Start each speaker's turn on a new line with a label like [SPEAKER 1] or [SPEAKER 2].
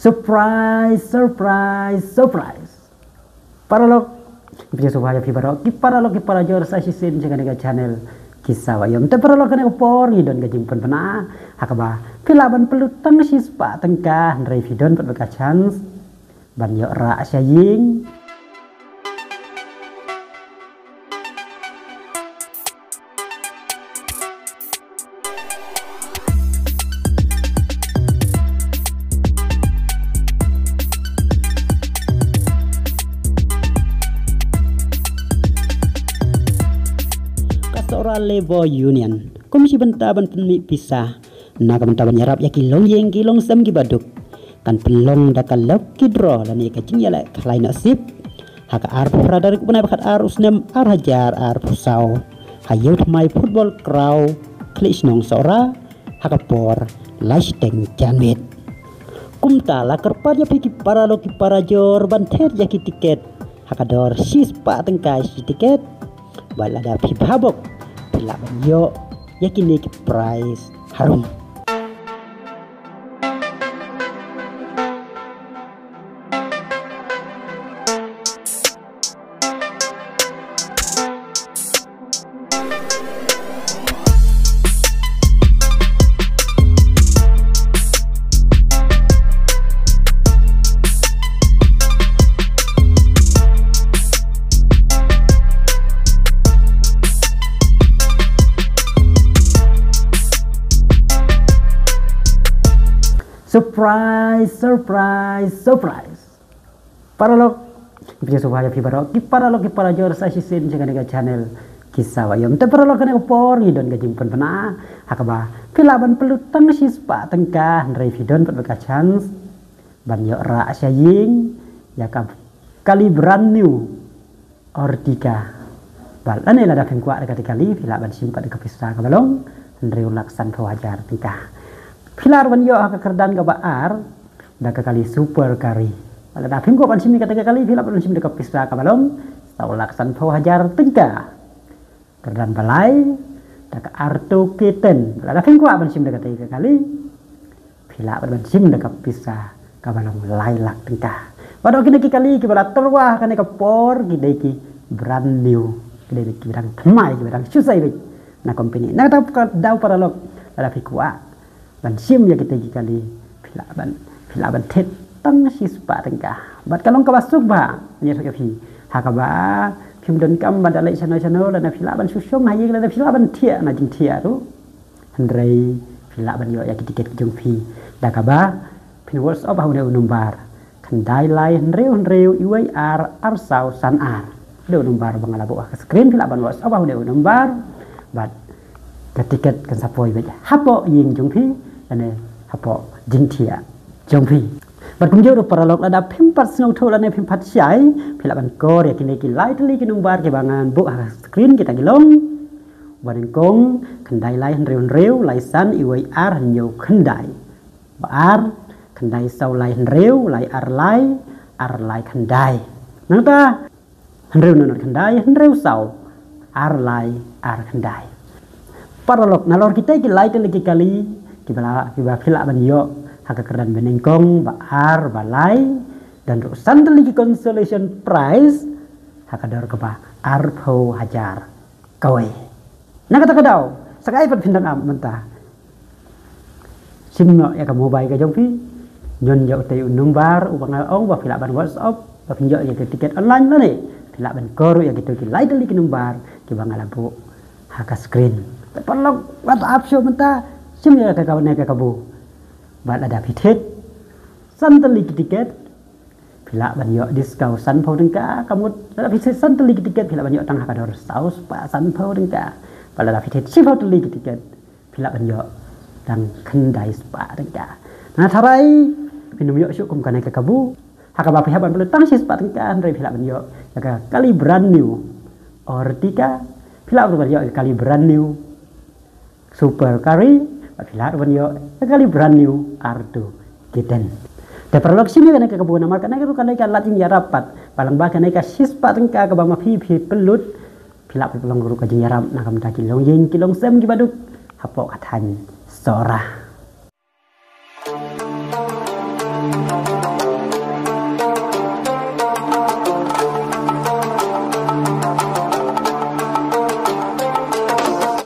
[SPEAKER 1] Surprise, surprise, surprise. Paralog, video supaya paralog, para jor sa sisin sa kanila channel. Kisah wayam te paralog kanila por idon gajimpan pena. Hakaba pilaban pelutang sispa tengkah nrai vidon pat baka chance. Ban yo ra syaying. Seorang level union komisi bentaban penmi pisah na bentaban yarap ya kilong yeng kilong sem gibaduk kan pelong dakal lok kidro dan ni kacing yala klai nasib haka ar radar punai bakat ar usnem ar hajar ar pusau hayo mai football kraw klis nong sora haka por lashteng janwit kumta la kerparnya piki para loki para jor banter jaki tiket haka dor sispa tengkai si tiket balada pibhabok laban yo yakin neki price harum. Surprise, surprise, surprise. Paralog, video supaya paralog para jor sa sisin sa kanila channel. Kisah wayam te paralog kanila por idon gajimpan pena. Hakaba pilaban pelutang sispa tengkah nrai vidon pat baka chance. Ban yo ra syaying yakab kali brand new ortika. Bal ane la da pengkwa dekat kali pilaban simpat dekat pista kabalong nrai laksan kawajar tika. Pilar ban yo haka kerdan ka baar daka kali super kari wala da pingko pan simi kata kali pilar ban simi dekat pista ka balong tau laksan pau hajar tengka kerdan balai daka arto keten wala da pingko pan simi dekat kali pilar ban simi dekat pista ka balong lailak tengka pada kini kali ki bala terwah kane ka por ki ki brand new ki bidang thamai ki bidang susai na company na ta dau para lok ada pikwa ban sim ya kita kali pilaban tet tang sispa tengkah bat kalong kabasuk ba nya sok pi hakaba pim don kam badalai channel la na pilaban susung hayi la na pilaban tia na jing tia tu handrai pilaban yo ya kita jong pi dakaba pin words of haune numbar kandai lai handreu iwai ar sau san ar do numbar bangalabu screen pilaban words of haune numbar bat ketiket kan sapoi baja hapo ying jong pi ane hapo jintia jongpi bat kumjo ro paralog ada pimpat snow thola ne pimpat syai pilaban kor ya kini lai teli kinumbar ke bangan bu screen kita gilong baden kong kendai lai reu lai san iwai ar hanyo kendai bar kendai sau lai reu lai ar lai kendai nata reu nonot kendai reu sau ar lai ar kendai paralog nalor kita ki lai teli kali kibala pila ban yo haka kerdan benengkong baar balai dan rusan teli consolation prize haka dor keba arpo hajar kawe na kata kadau sakai pat pindang am mentah simno ya ka mobile ka jongpi nyon yo te numbar ubang ong ba pila ban whatsapp ba pinjo ya tiket online la ne pila ban koru ya gitu ki lai teli numbar ki bangalabu haka screen pelok WhatsApp show mentah sim ya ka kawan ka kabu bat ada pitet santeli tiket pila ban yo discount san pau dengka kamu ada pitet santeli tiket pila ban yo tang hakador saus pa san pau dengka pala ada pitet si pau teli tiket pila ban yo dan kendai spa dengka nah tarai pinum yo syuk kum kana ka kabu hakaba pihaban belu tang si spa dengka ndai pila ban yo ka kali brand new ortika pila ban yo kali brand new super kari pilar ban yo kali brand new ardo keten te perlok sini kana ka kabuna mar kana ka kana ka latin ya rapat palang ba kana ka sispa tengka ka ba ma pi pelut pilar pelong guru ka jing yaram na kam ta kilong yeng kilong sem ki baduk hapo kathan sora